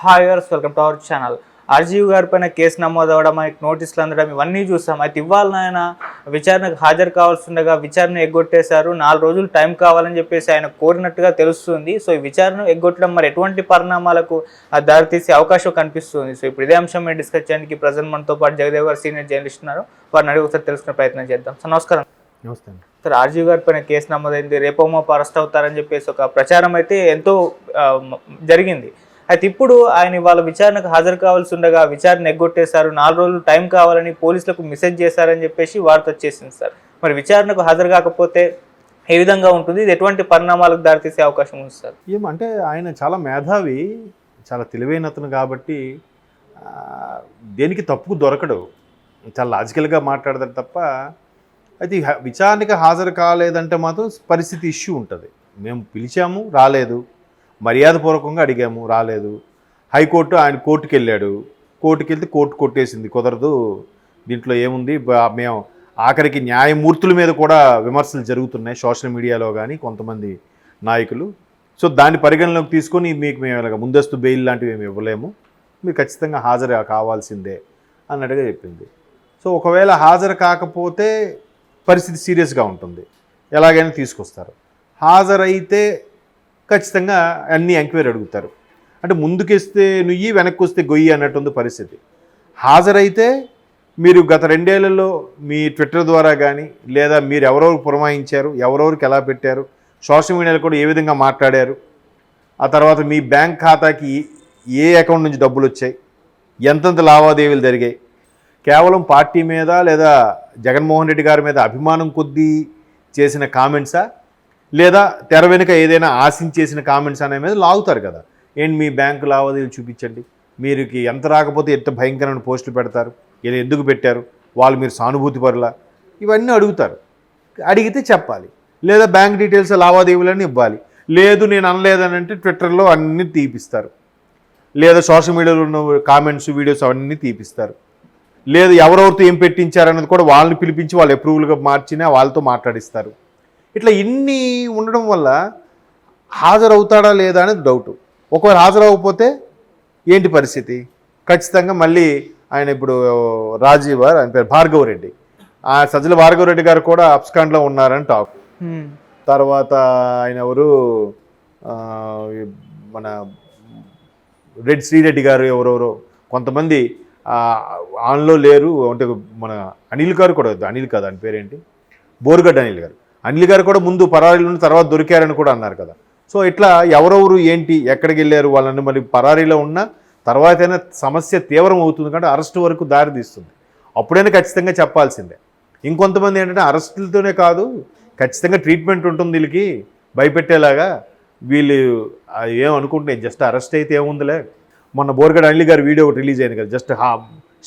Hi viewers welcome to our channel. RGV గారి పైన case నమోదవడం, ఆయనకు నోటీసులు అందడం ఇవన్నీ చూస్తాం. అయితే ఇవాళ ఆయన విచారణకు హాజరు కావాల్సి ఉండగా విచారణ ఎగ్గొట్టేశారు. 4 రోజులు టైం కావాలని చెప్పేసి ఆయన కోరినట్టుగా తెలుస్తుంది. సో ఈ విచారణ ఎగ్గొట్టడం మరి ఎటువంటి పరిణామాలకు దారితీసే అవకాశం కనిపిస్తుంది. సో ఇప్పుడు ఇదే అంశం మీద డిస్కస్ చేయడానికి ప్రజెంట్ మనతో పాటు జగదేవ్ గారు సీనియర్ జర్నలిస్ట్ ఉన్నారు. వారిని అడిగి ఒకసారి తెలుసుకునే ప్రయత్నం చేద్దాం. సార్ నమస్కారం. నమస్తే. సార్ ఆర్జీవి గారి పైన కేసు నమోదైంది, రేపో మాపో అరెస్ట్ అవుతారని చెప్పేసి ఒక ప్రచారం అయితే ఎంతో జరిగింది. అయితే ఇప్పుడు ఆయన ఇవాళ విచారణకు హాజరు కావాల్సి ఉండగా విచారణ ఎగ్గొట్టేశారు. 4 రోజులు టైం కావాలని పోలీసులకు మెసేజ్ చేశారని చెప్పేసి వార్త వచ్చేసింది. సార్ మరి విచారణకు హాజరు కాకపోతే ఏ విధంగా ఉంటుంది, ఇది ఎటువంటి పరిణామాలకు దారితీసే అవకాశం ఉంది సార్? ఏమంటే ఆయన చాలా మేధావి, చాలా తెలివైన అతను కాబట్టి దేనికి తప్పుకు దొరకడు, చాలా లాజికల్గా మాట్లాడతారు తప్ప. అయితే విచారణకి హాజరు కాలేదంటే మాత్రం పరిస్థితి ఇష్యూ ఉంటుంది. మేము పిలిచాము, రాలేదు, మర్యాదపూర్వకంగా అడిగాము, రాలేదు. హైకోర్టు ఆయన కోర్టుకు వెళ్ళాడు, కోర్టుకు వెళ్తే కోర్టు కొట్టేసింది, కుదరదు, దీంట్లో ఏముంది. మేము ఆఖరికి న్యాయమూర్తుల మీద కూడా విమర్శలు జరుగుతున్నాయి సోషల్ మీడియాలో కానీ కొంతమంది నాయకులు. సో దాన్ని పరిగణలోకి తీసుకొని మీకు మేము ఇలాగ ముందస్తు బెయిల్ లాంటివి ఏమి ఇవ్వలేము, మీరు ఖచ్చితంగా హాజరు కావాల్సిందే అన్నట్టుగా చెప్పింది. సో ఒకవేళ హాజరు కాకపోతే పరిస్థితి సీరియస్గా ఉంటుంది, ఎలాగైనా తీసుకొస్తారు. హాజరైతే ఖచ్చితంగా అన్ని ఎంక్వైరీ అడుగుతారు. అంటే ముందుకేస్తే నుయ్యి, వెనక్కి వస్తే గొయ్యి అన్నట్టుంది పరిస్థితి. హాజరైతే మీరు గత 2 ఏళ్లలో మీ ట్విట్టర్ ద్వారా కానీ లేదా మీరు ఎవరెవరు పురమాయించారు, ఎవరెవరికి ఎలా పెట్టారు, సోషల్ మీడియాలో కూడా ఏ విధంగా మాట్లాడారు, ఆ తర్వాత మీ బ్యాంక్ ఖాతాకి ఏ అకౌంట్ నుంచి డబ్బులు వచ్చాయి, ఎంతెంత లావాదేవీలు జరిగాయి, కేవలం పార్టీ మీద లేదా జగన్మోహన్ రెడ్డి గారి మీద అభిమానం కొద్దీ చేసిన కామెంట్సా, లేదా తెర వెనుక ఏదైనా ఆశించేసిన కామెంట్స్ అనే మీద లాగుతారు కదా. ఏంటి మీ బ్యాంకు లావాదేవీలు చూపించండి, మీరుకి ఎంత రాకపోతే ఎంత భయంకరమైన పోస్టులు పెడతారు, ఇలా ఎందుకు పెట్టారు, వాళ్ళు మీరు సానుభూతి పరులా, ఇవన్నీ అడుగుతారు. అడిగితే చెప్పాలి, లేదా బ్యాంక్ డీటెయిల్స్ లావాదేవీలన్నీ ఇవ్వాలి. లేదు నేను అనలేదని అంటే ట్విట్టర్లో అన్నీ తీపిస్తారు, లేదా సోషల్ మీడియాలో ఉన్న కామెంట్స్ వీడియోస్ అవన్నీ తీపిస్తారు. లేదు ఎవరెవరితో ఏం పెట్టించారన్నది కూడా వాళ్ళని పిలిపించి వాళ్ళు అప్రూవల్గా మార్చినా వాళ్ళతో మాట్లాడిస్తారు. ఇట్లా ఇన్ని ఉండడం వల్ల హాజరవుతాడా లేదా అనేది డౌటు. ఒకవేళ హాజరవ్వకపోతే ఏంటి పరిస్థితి? ఖచ్చితంగా మళ్ళీ ఆయన ఇప్పుడు రాజీవ్ గారు, ఆయన పేరు భార్గవరెడ్డి, ఆ సజ్జల భార్గవరెడ్డి గారు కూడా అబ్స్కాండ్లో ఉన్నారని టాక్. తర్వాత ఆయన ఎవరు, మన శ్రీరెడ్డి గారు, ఎవరెవరో కొంతమంది ఆన్లో లేరు. అంటే మన అనిల్ గారు కూడా, అనిల్ కాదు ఆయన పేరేంటి, బోరుగడ్డ అనిల్ గారు, అనిల్ గారు కూడా ముందు పరారీలో ఉన్న తర్వాత దొరికారని కూడా అన్నారు కదా. సో ఇట్లా ఎవరెవరు ఏంటి ఎక్కడికి వెళ్ళారు వాళ్ళని మరి పరారీలో ఉన్న తర్వాత అయినా సమస్య తీవ్రం అవుతుంది కాబట్టి అరెస్ట్ వరకు దారి తీస్తుంది. అప్పుడైనా ఖచ్చితంగా చెప్పాల్సిందే. ఇంకొంతమంది ఏంటంటే అరెస్టులతోనే కాదు, ఖచ్చితంగా ట్రీట్మెంట్ ఉంటుంది వీళ్ళకి భయపెట్టేలాగా, వీళ్ళు ఏమనుకుంటున్నాయి జస్ట్ అరెస్ట్ అయితే ఏముందిలే. మొన్న బోరుగడ్డ అనిల్ గారి వీడియో ఒకటి రిలీజ్ అయింది కదా, జస్ట్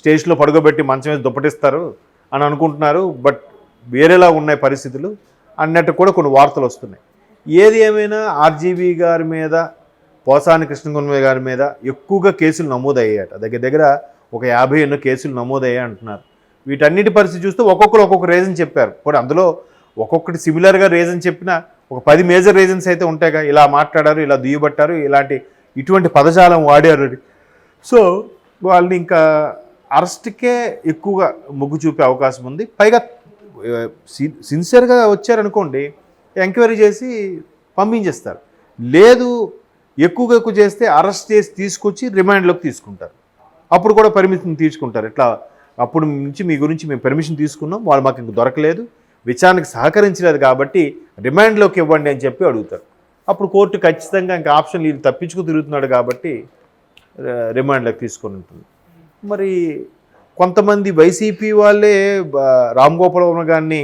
స్టేజ్లో పడుకోబెట్టి మంచం మీద దుప్పటిస్తారు అని అనుకుంటున్నారు, బట్ వేరేలా ఉన్నాయి పరిస్థితులు అన్నట్టు కూడా కొన్ని వార్తలు వస్తున్నాయి. ఏది ఏమైనా ఆర్జీవి గారి మీద, పోసాని కృష్ణగుండయ్య గారి మీద ఎక్కువగా కేసులు నమోదయ్యాయట. దగ్గర ఒక 50 ఎన్నో కేసులు నమోదయ్యాయి అంటున్నారు. వీటన్నిటి పరిస్థితి చూస్తే ఒక్కొక్కరు ఒక్కొక్క రీజన్ చెప్పారు. కూడా అందులో ఒక్కొక్కటి సిమిలర్గా రీజన్ చెప్పినా ఒక 10 మేజర్ రీజన్స్ అయితే ఉంటాయిగా, ఇలా మాట్లాడారు, ఇలా దుయ్యబట్టారు, ఇటువంటి పదజాలం వాడారు. సో వాళ్ళని ఇంకా అరెస్ట్కే ఎక్కువగా మొగ్గు చూపే అవకాశం ఉంది. పైగా సిన్సియర్గా వచ్చారనుకోండి, ఎంక్వైరీ చేసి పంపించేస్తారు. లేదు ఎక్కువ చేస్తే అరెస్ట్ చేసి తీసుకొచ్చి రిమాండ్లోకి తీసుకుంటారు. అప్పుడు కూడా పర్మిషన్ తీసుకుంటారు. ఇట్లా అప్పుడు నుంచి మీ గురించి మేము పర్మిషన్ తీసుకున్నాం, వాళ్ళు మాకు ఇంక దొరకలేదు, విచారణకు సహకరించలేదు కాబట్టి రిమాండ్లోకి ఇవ్వండి అని చెప్పి అడుగుతారు. అప్పుడు కోర్టు ఖచ్చితంగా ఇంకా ఆప్షన్ వీళ్ళు తప్పించుకు తిరుగుతున్నాడు కాబట్టి రిమాండ్లోకి తీసుకొని ఉంటుంది. మరి కొంతమంది వైసీపీ వాళ్ళే రామ్ గోపాల్ వర్మ గారిని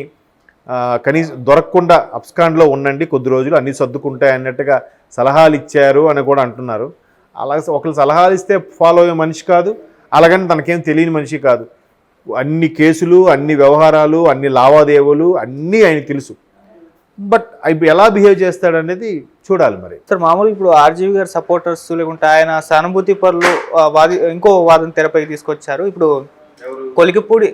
కనీసం దొరకకుండా అబ్స్కాండ్లో ఉండండి కొద్ది రోజులు, అన్నీ సర్దుకుంటాయి అన్నట్టుగా సలహాలు ఇచ్చారు అని కూడా అంటున్నారు. అలాగే ఒకళ్ళు సలహాలు ఇస్తే ఫాలో అయ్యే మనిషి కాదు, అలాగని తనకేం తెలియని మనిషి కాదు. అన్ని కేసులు, అన్ని వ్యవహారాలు, అన్ని లావాదేవీలు అన్నీ ఆయనకు తెలుసు. బట్ అవి ఎలా బిహేవ్ చేస్తాడనేది చూడాలి. మరి సార్ మామూలుగా ఇప్పుడు ఆర్జీవి గారి సపోర్టర్స్ లేకుంటే ఆయన సానుభూతి పరులు ఇంకో వాదన తెరపైకి తీసుకొచ్చారు. ఇప్పుడు కొలికిపూడి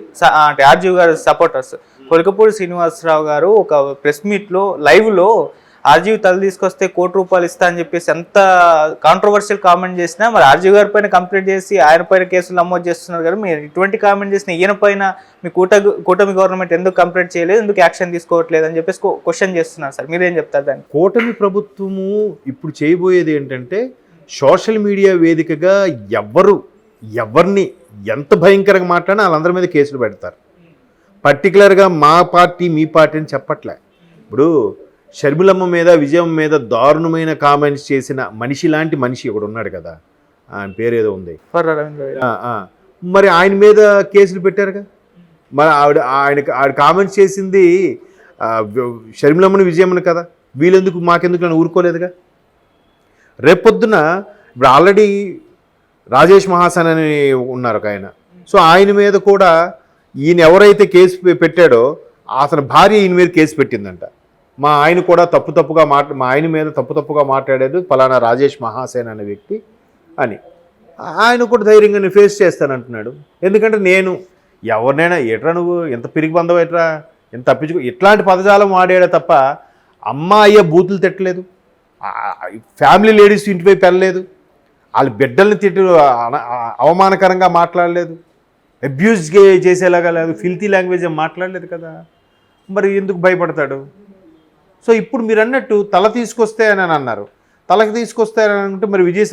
అంటే ఆర్జీవి గారి సపోర్టర్స్ కొలికిపూడి శ్రీనివాసరావు గారు ఒక ప్రెస్ మీట్లో లైవ్లో ఆర్జీవి తల తీసుకొస్తే ₹1 ఇస్తా అని చెప్పేసి ఎంత కాంట్రవర్షియల్ కామెంట్ చేసినా మరి ఆర్జీవి గారి పైన కంప్లైంట్ చేసి ఆయన పైన కేసులు నమోదు చేస్తున్నారు కదా, మీరు ఇటువంటి కామెంట్ చేసిన ఈయన పైన మీ కూటమి గవర్నమెంట్ ఎందుకు కంప్లైంట్ చేయలేదు, ఎందుకు యాక్షన్ తీసుకోవట్లేదు అని చెప్పేసి క్వశ్చన్ చేస్తున్నారు సార్, మీరేం చెప్తారు దాన్ని? కూటమి ప్రభుత్వము ఇప్పుడు చేయబోయేది ఏంటంటే సోషల్ మీడియా వేదికగా ఎవరిని ఎంత భయంకరంగా మాట్లాడినా వాళ్ళందరి మీద కేసులు పెడతారు. పర్టికులర్గా మా పార్టీ మీ పార్టీ అని చెప్పట్లే. ఇప్పుడు షర్మిలమ్మ మీద విజయమ్మ మీద దారుణమైన కామెంట్స్ చేసిన మనిషి లాంటి మనిషి ఒకడు ఉన్నాడు కదా, ఆయన పేరు ఏదో ఉంది, మరి ఆయన మీద కేసులు పెట్టారుగా. మరి ఆవిడ కామెంట్స్ చేసింది షర్మిలమ్మని విజయమ్మని కదా, వీళ్ళెందుకు మాకెందుకు నన్ను ఊరుకోలేదుగా. రేపొద్దున ఇప్పుడు ఆల్రెడీ రాజేష్ మహాసన్ అని ఉన్నారు ఒక ఆయన, సో ఆయన మీద కూడా ఈయన ఎవరైతే కేసు పెట్టాడో అతని భార్య ఈయన మీద కేసు పెట్టిందంట. మా ఆయన కూడా మా ఆయన మీద తప్పుగా మాట్లాడాడు ఫలానా రాజేష్ మహాసేన్ అనే వ్యక్తి అని. ఆయన కూడా ధైర్యంగా నేను ఫేస్ చేస్తానంటున్నాడు. ఎందుకంటే నేను ఎవరినైనా ఎట్రా నువ్వు ఎంత పిరిగి బంధం ఎట్రా ఎంత తప్పించుకో ఇట్లాంటి పదజాలం వాడాడే తప్ప అమ్మ అయ్యే బూతులు తిట్టలేదు, ఫ్యామిలీ లేడీస్ ఇంటివైపు వెళ్ళలేదు, వాళ్ళ బిడ్డల్ని అవమానకరంగా మాట్లాడలేదు, అబ్యూజ్ చేసేలాగా లేదు, ఫిల్తీ లాంగ్వేజ్ మాట్లాడలేదు కదా, మరి ఎందుకు భయపడతాడు? సో ఇప్పుడు మీరు అన్నట్టు తల తీసుకొస్తే అని అన్నారు, తలకి తీసుకొస్తే అని అంటే మరి